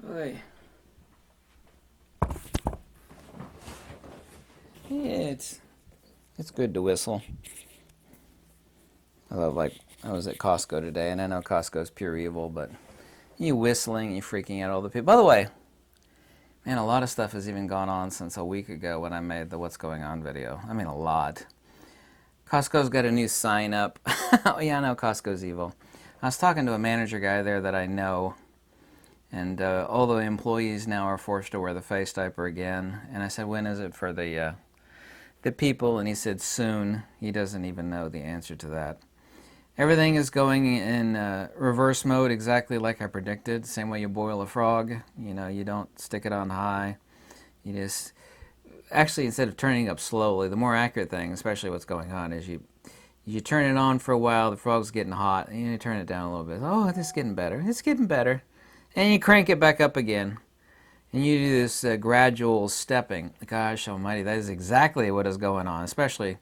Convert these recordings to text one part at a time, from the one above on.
Oy. It's good to whistle. I was at Costco today, and I know Costco's pure evil, but you whistling, you freaking out all the people. By the way, man, a lot of stuff has even gone on since a week ago when I made the What's Going On video. I mean, a lot. Costco's got a new sign up. Oh, yeah, I know Costco's evil. I was talking to a manager guy there that I know, and all the employees now are forced to wear the face diaper again. And I said, when is it for the people? And he said, soon. He doesn't even know the answer to that. Everything is going in reverse mode, exactly like I predicted. Same way you boil a frog. You know, you don't stick it on high. You just, actually, instead of turning up slowly, the more accurate thing, especially what's going on, is you turn it on for a while, the frog's getting hot, and you turn it down a little bit. Oh, it's getting better. It's getting better. And you crank it back up again. And you do this gradual stepping. Gosh almighty, that is exactly what is going on, especially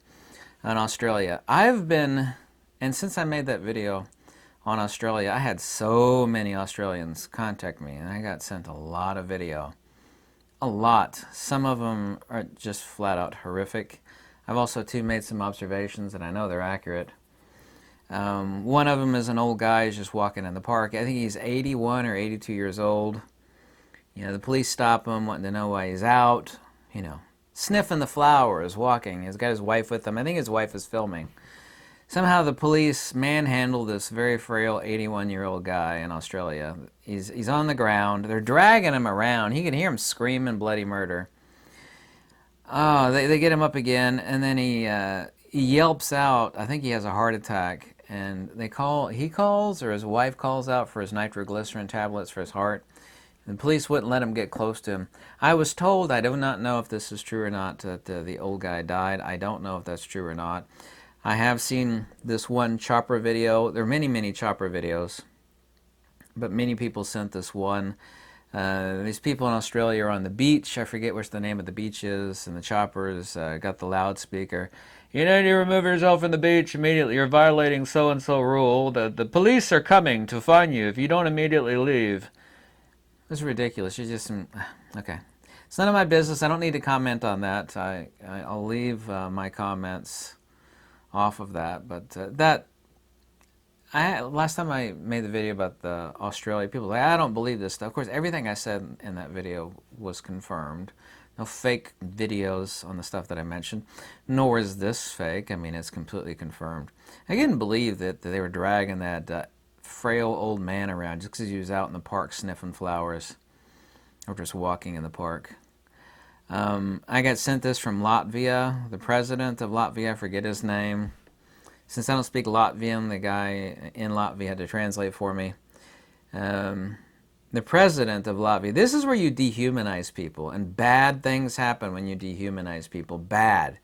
in Australia. And since I made that video on Australia, I had so many Australians contact me, and I got sent a lot of video. A lot. Some of them are just flat out horrific. I've also, too, made some observations, and I know they're accurate. One of them is an old guy who's just walking in the park. I think he's 81 or 82 years old. You know, the police stop him, wanting to know why he's out. You know, sniffing the flowers, walking. He's got his wife with him. I think his wife is filming. Somehow the police manhandled this very frail 81-year-old guy in Australia. He's on the ground. They're dragging him around. He can hear him screaming bloody murder. Oh, they get him up again, and then he yelps out. I think he has a heart attack, and he calls, or his wife calls out for his nitroglycerin tablets for his heart. The police wouldn't let him get close to him. I was told, I do not know if this is true or not, that the old guy died. I don't know if that's true or not. I have seen this one chopper video. There are many, many chopper videos, but many people sent this one. These people in Australia are on the beach. I forget which the name of the beach is, and the choppers got the loudspeaker. You need to remove yourself from the beach immediately. You're violating so-and-so rule. The police are coming to find you if you don't immediately leave. It's ridiculous. You just okay. It's none of my business. I don't need to comment on that. I'll leave my comments off of that. But last time I made the video about the Australia, people were like, I don't believe this stuff. Of course, everything I said in that video was confirmed. No fake videos on the stuff that I mentioned. Nor is this fake. I mean, it's completely confirmed. I couldn't believe that they were dragging that frail old man around just because he was out in the park sniffing flowers or just walking in the park. I got sent this from Latvia. The president of Latvia, I forget his name. Since I don't speak Latvian, the guy in Latvia had to translate for me. The president of Latvia, this is where you dehumanize people, and bad things happen when you dehumanize people. Bad.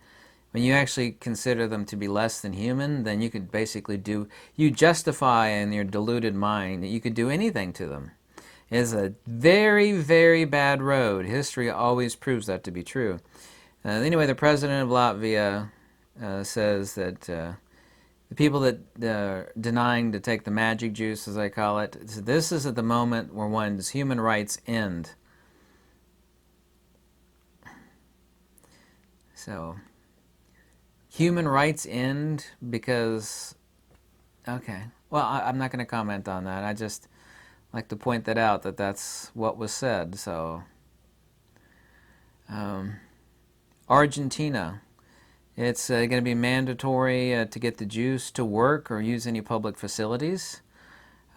When you actually consider them to be less than human, then you could basically you justify in your deluded mind that you could do anything to them. It is a very, very bad road. History always proves that to be true. Anyway, the president of Latvia says that the people that are denying to take the magic juice, as I call it, this is at the moment where one's human rights end. So, human rights end because, okay, well, I'm not going to comment on that. I just like to point that out, that that's what was said. So, Argentina, it's going to be mandatory to get the juice to work or use any public facilities.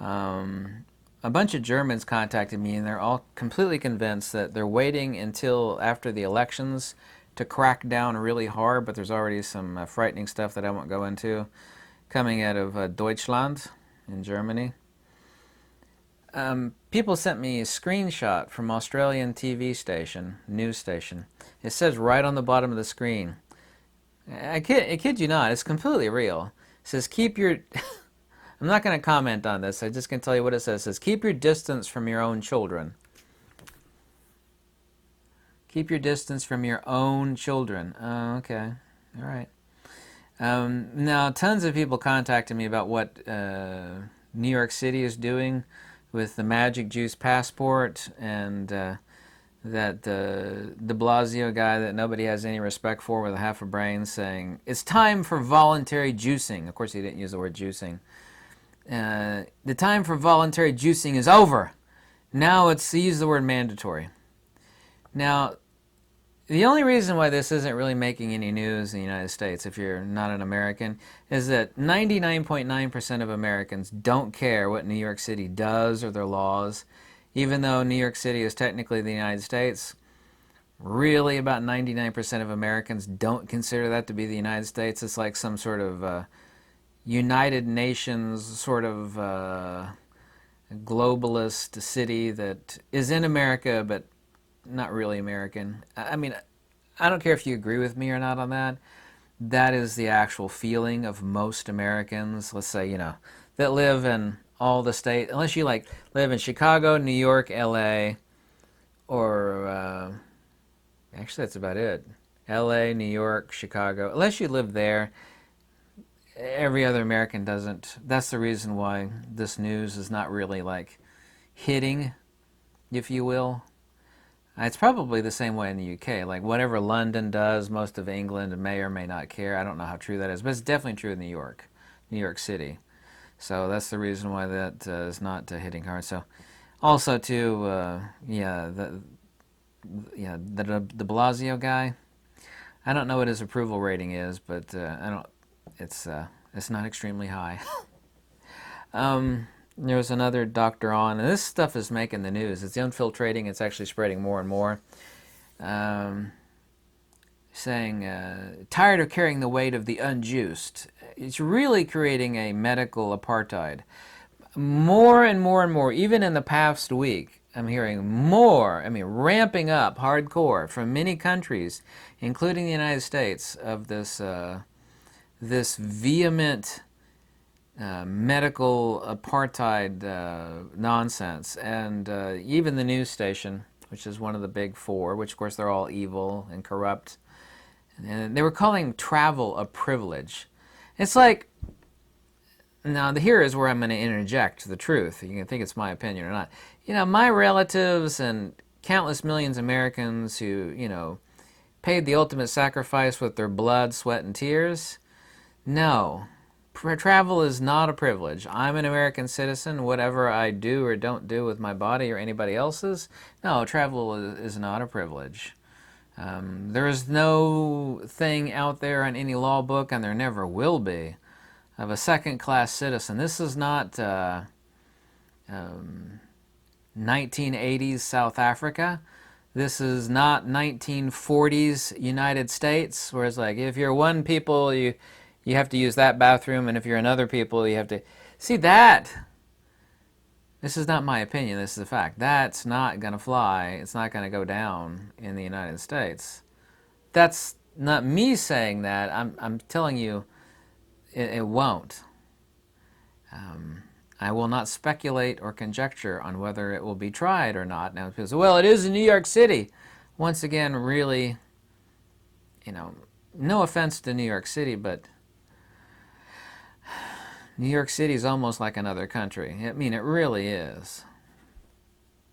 A bunch of Germans contacted me, and they're all completely convinced that they're waiting until after the elections to crack down really hard, but there's already some frightening stuff that I won't go into coming out of Deutschland in Germany. People sent me a screenshot from Australian TV station, news station. It says right on the bottom of the screen. I kid you not, it's completely real. It says keep your... I'm not going to comment on this, I just can tell you what it says. It says keep your distance from your own children. Keep your distance from your own children. Oh, okay. All right. Now, tons of people contacted me about what New York City is doing with the magic juice passport, and that de Blasio guy that nobody has any respect for with a half a brain saying, it's time for voluntary juicing. Of course, he didn't use the word juicing. The time for voluntary juicing is over. Now he used the word mandatory. Now, the only reason why this isn't really making any news in the United States, if you're not an American, is that 99.9% of Americans don't care what New York City does or their laws. Even though New York City is technically the United States, really about 99% of Americans don't consider that to be the United States. It's like some sort of United Nations sort of globalist city that is in America but not really American. I mean, I don't care if you agree with me or not on that. That is the actual feeling of most Americans, let's say, that live in all the states, unless you like live in Chicago, New York, LA, or actually that's about it. LA, New York, Chicago. Unless you live there, every other American doesn't. That's the reason why this news is not really like hitting, if you will. It's probably the same way in the UK. Like whatever London does, most of England may or may not care. I don't know how true that is, but it's definitely true in New York City. So that's the reason why that is not hitting hard. So also too, the de Blasio guy. I don't know what his approval rating is, but I don't. It's not extremely high. There was another doctor on, and this stuff is making the news. It's infiltrating. It's actually spreading more and more. Saying, tired of carrying the weight of the unjuiced. It's really creating a medical apartheid. More and more and more, even in the past week, I'm hearing more, ramping up hardcore from many countries, including the United States, of this vehement medical apartheid nonsense. And even the news station, which is one of the big four, which of course they're all evil and corrupt, and they were calling travel a privilege. It's like, now here is where I'm going to interject the truth. You can think it's my opinion or not. My relatives and countless millions of Americans who, paid the ultimate sacrifice with their blood, sweat, and tears. No, travel is not a privilege. I'm an American citizen. Whatever I do or don't do with my body or anybody else's, no, travel is not a privilege. There is no thing out there in any law book, and there never will be, of a second-class citizen. This is not 1980s South Africa. This is not 1940s United States, where it's like, if you're one people, you have to use that bathroom, and if you're another people, you have to... See, that... This is not my opinion, this is a fact. That's not going to fly. It's not going to go down in the United States. That's not me saying that. I'm telling you it won't. I will not speculate or conjecture on whether it will be tried or not. Now, people say, well, it is in New York City. Once again, really, no offense to New York City, but New York City is almost like another country. It really is.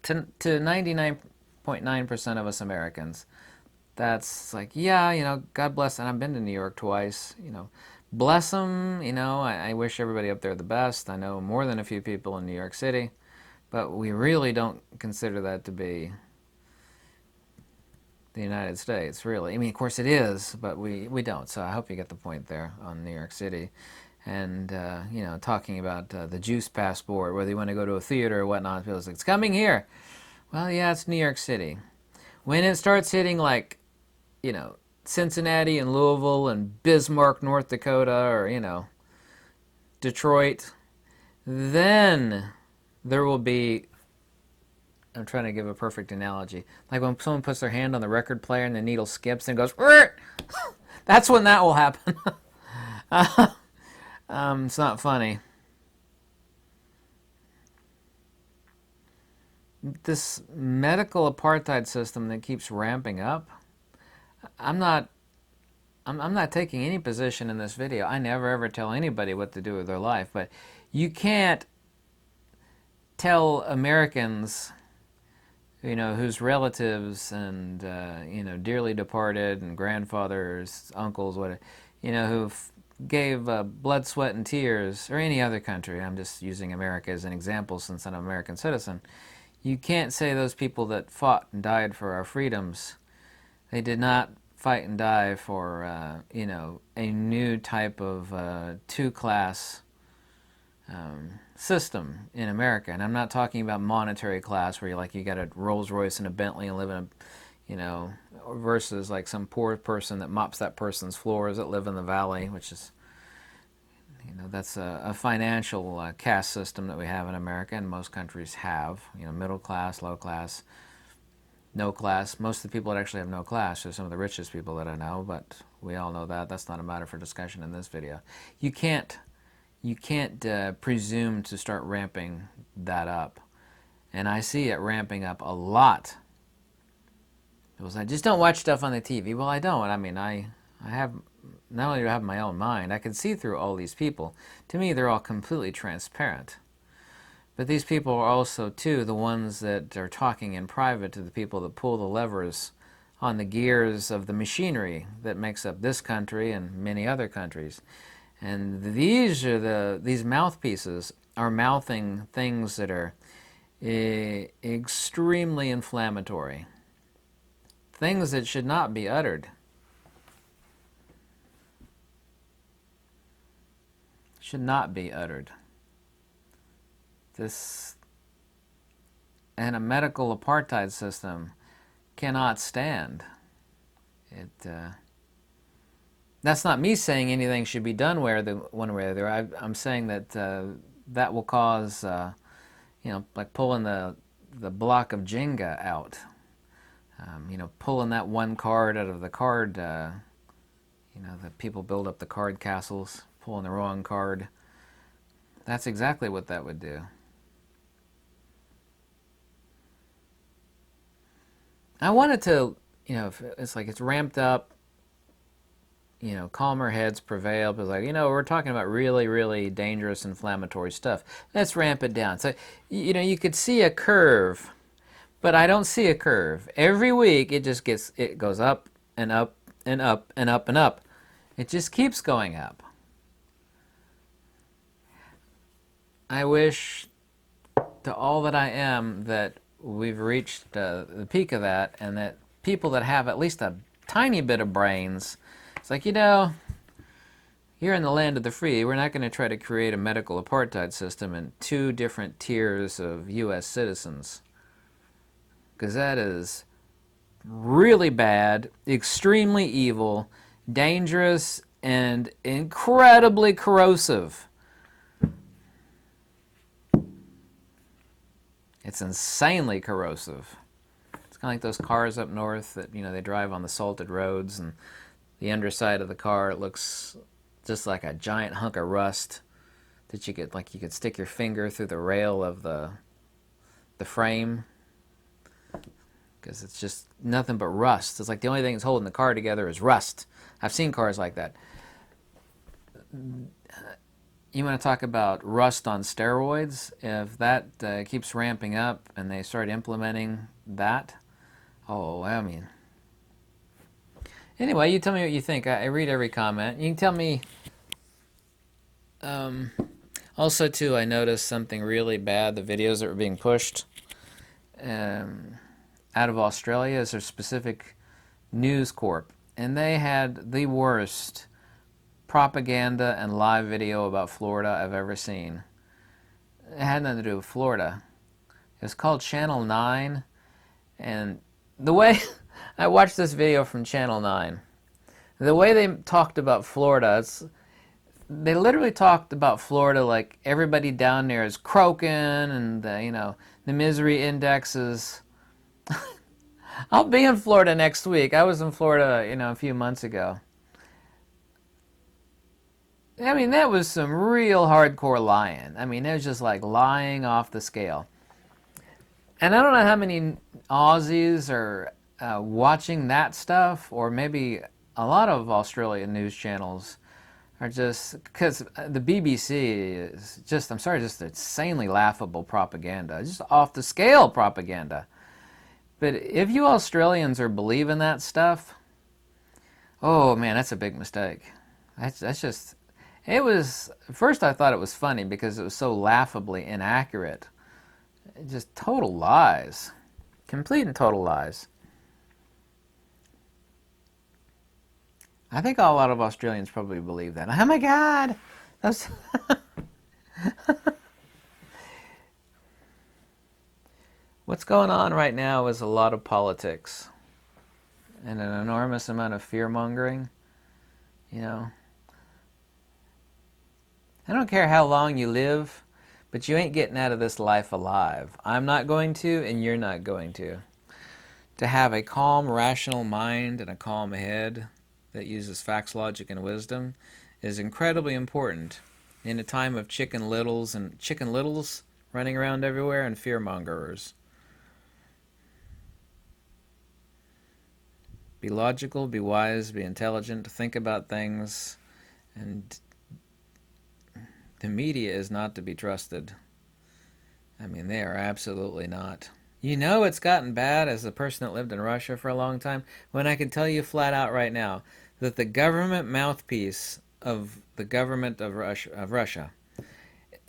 To 99.9% of us Americans, that's like, yeah, God bless. And I've been to New York twice, bless them, I wish everybody up there the best. I know more than a few people in New York City, but we really don't consider that to be the United States, really. Of course it is, but we don't. So I hope you get the point there on New York City. And, talking about the juice passport, whether you want to go to a theater or whatnot, feels like it's coming here. Well, yeah, it's New York City. When it starts hitting, like, Cincinnati and Louisville and Bismarck, North Dakota, or, Detroit, then there will be... I'm trying to give a perfect analogy. Like when someone puts their hand on the record player and the needle skips and goes... That's when that will happen. It's not funny. This medical apartheid system that keeps ramping up, I'm not taking any position in this video. I never ever tell anybody what to do with their life, but you can't tell Americans, whose relatives and, dearly departed and grandfathers, uncles, whatever, who gave blood, sweat, and tears, or any other country, I'm just using America as an example since I'm an American citizen, you can't say those people that fought and died for our freedoms, they did not fight and die for, a new type of two-class system in America. And I'm not talking about monetary class where you got a Rolls Royce and a Bentley and live in a, versus like some poor person that mops that person's floors that live in the valley, which is, that's a financial caste system that we have in America, and most countries have, middle class, low class, no class. Most of the people that actually have no class are some of the richest people that I know, but we all know that. That's not a matter for discussion in this video. You can't presume to start ramping that up. And I see it ramping up a lot. People say, just don't watch stuff on the TV. Well, I don't. I mean, I have, not only do I have my own mind, I can see through all these people. To me, they're all completely transparent. But these people are also, too, the ones that are talking in private to the people that pull the levers on the gears of the machinery that makes up this country and many other countries. And these mouthpieces are mouthing things that are extremely inflammatory. Things that should not be uttered. Should not be uttered. This and a medical apartheid system cannot stand. That's not me saying anything should be done one way or the other. I'm saying that that will cause, like pulling the block of Jenga out. Pulling that one card out of the card, the people build up the card castles, pulling the wrong card. That's exactly what that would do. I wanted to, it's like it's ramped up, calmer heads prevail. But like, we're talking about really, really dangerous inflammatory stuff. Let's ramp it down. So, you could see a curve, but I don't see a curve. Every week it goes up and up and up and up and up. It just keeps going up. I wish to all that I am that we've reached the peak of that, and that people that have at least a tiny bit of brains, it's like, you're in the land of the free. We're not going to try to create a medical apartheid system in two different tiers of U.S. citizens, because that is really bad, extremely evil, dangerous, and incredibly corrosive. It's insanely corrosive. It's kind of like those cars up north that, they drive on the salted roads, and the underside of the car looks just like a giant hunk of rust that you could stick your finger through the rail of the frame, because it's just nothing but rust. It's like the only thing that's holding the car together is rust. I've seen cars like that. You want to talk about rust on steroids? If that keeps ramping up and they start implementing that, anyway, you tell me what you think. I read every comment. You can tell me. Also, too, I noticed something really bad. The videos that were being pushed out of Australia is their specific News Corp, and they had the worst propaganda and live video about Florida I've ever seen. It had nothing to do with Florida. It was called Channel 9, and the way I watched this video from Channel 9, the way they talked about Florida, they literally talked about Florida like everybody down there is croaking, and the misery index is. I'll be in Florida next week. I was in Florida, a few months ago. That was some real hardcore lying. It was just like lying off the scale. And I don't know how many Aussies are watching that stuff, or maybe a lot of Australian news channels are just because the BBC is just, I'm sorry, just insanely laughable propaganda, just off the scale propaganda. But if you Australians are believing that stuff, oh man, that's a big mistake. That's just, it was, at first I thought it was funny because it was so laughably inaccurate. Just total lies. Complete and total lies. I think a lot of Australians probably believe that. Oh my God! That's what's going on right now is a lot of politics and an enormous amount of fear mongering. You know, I don't care how long you live, but you ain't getting out of this life alive. I'm not going to, and you're not going to. To have a calm, rational mind and a calm head that uses facts, logic, and wisdom is incredibly important in a time of chicken littles running around everywhere and fear mongers. Be logical, be wise, be intelligent, think about things, and the media is not to be trusted. I mean, they are absolutely not. You know it's gotten bad as a person that lived in Russia for a long time, when I can tell you flat out right now that the government mouthpiece of the government of Russia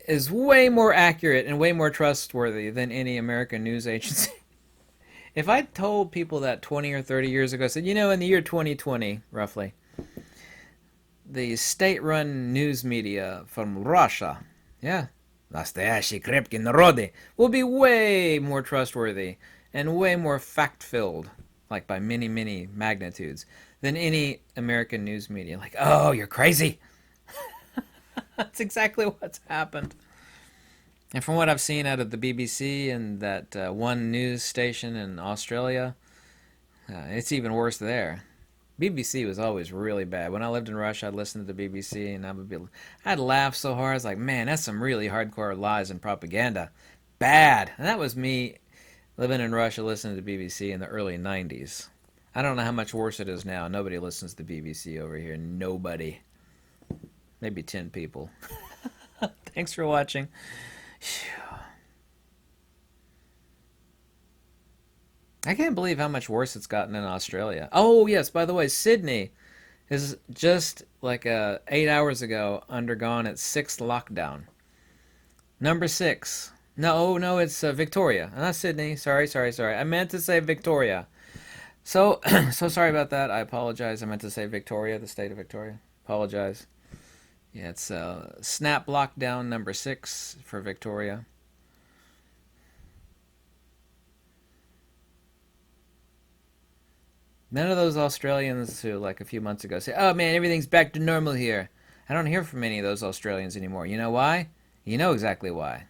is way more accurate and way more trustworthy than any American news agency. If I told people that 20 or 30 years ago, I said, you know, in the year 2020, roughly, the state-run news media from Russia, yeah, Nastoящие крепкие народы, will be way more trustworthy and way more fact-filled, like by many, many magnitudes, than any American news media. Like, oh, you're crazy. That's exactly what's happened. And from what I've seen out of the BBC and that one news station in Australia, it's even worse there. BBC was always really bad. When I lived in Russia, I'd listen to the BBC and I'd laugh so hard. I was like, man, that's some really hardcore lies and propaganda. Bad. And that was me living in Russia listening to the BBC in the early 90s. I don't know how much worse it is now. Nobody listens to the BBC over here. Nobody. Maybe 10 people. Thanks for watching. I can't believe how much worse it's gotten in Australia. Oh, yes, by the way, Sydney has just like 8 hours ago undergone its sixth lockdown. Number 6. No, it's Victoria. Not Sydney. Sorry. I meant to say Victoria. So, so sorry about that. I apologize. I meant to say Victoria, the state of Victoria. Apologize. Yeah, it's snap lockdown number 6 for Victoria. None of those Australians who, like a few months ago, say, oh man, everything's back to normal here. I don't hear from any of those Australians anymore. You know why? You know exactly why.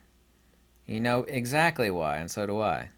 You know exactly why, and so do I.